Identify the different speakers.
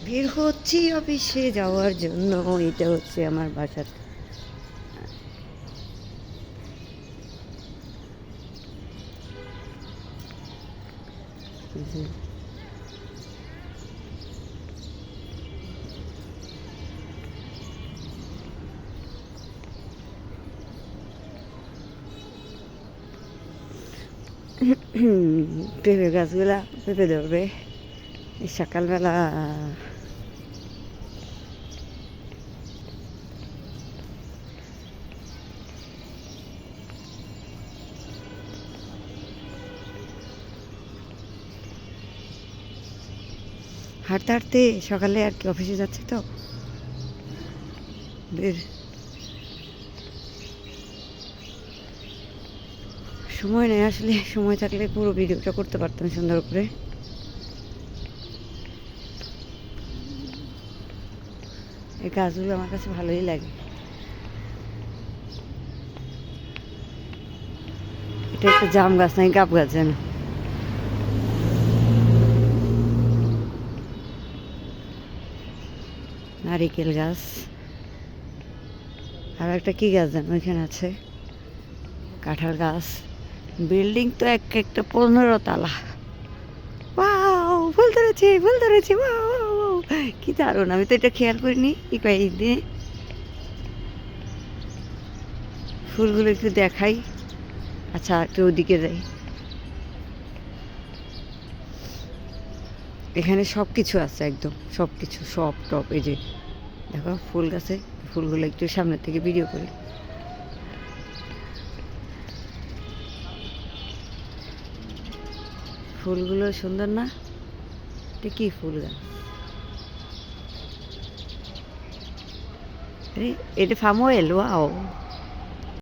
Speaker 1: বের হচ্ছি অফিসে যাওয়ার জন্য। এটা হচ্ছে আমার বাসার। পেঁপে গাছগুলা পেঁপে ধরবে সকালবেলা। হাঁটতে হাঁটতে সকালে আর কি অফিসে যাচ্ছে তো বের সময় নেই আসলে। সময় থাকলে পুরো ভিডিওটা করতে পারতাম সুন্দর করে। এই গাছগুলো আমার কাছে ভালোই লাগে। এটা একটা জাম গাছ নাই, গাব গাছ যেন। নারিকেল গাছ। আর একটা কি গাছ যেন ওইখানে আছে, কাঁঠাল গাছ। বিল্ডিং তো একটা 15 তলা। ওয়াও, ফুল ধরেছে ফুল ধরেছে, ওয়াও কি দারুণ! আমি তো এটা খেয়াল করিনি এই কয়েকদিনে। ফুলগুলো একটু দেখাই। আচ্ছা একটু ওদিকে যাই। এখানে সব কিছু আছে, একদম সব কিছু, সব টপ। এই যে দেখো ফুল গাছে, ফুলগুলো একটু সামনের থেকে ভিডিও করি। ফুলগুলো সুন্দর না? এটা কি ফুল গাছ? এটা ফার্ম অয়েল। ওয়াও।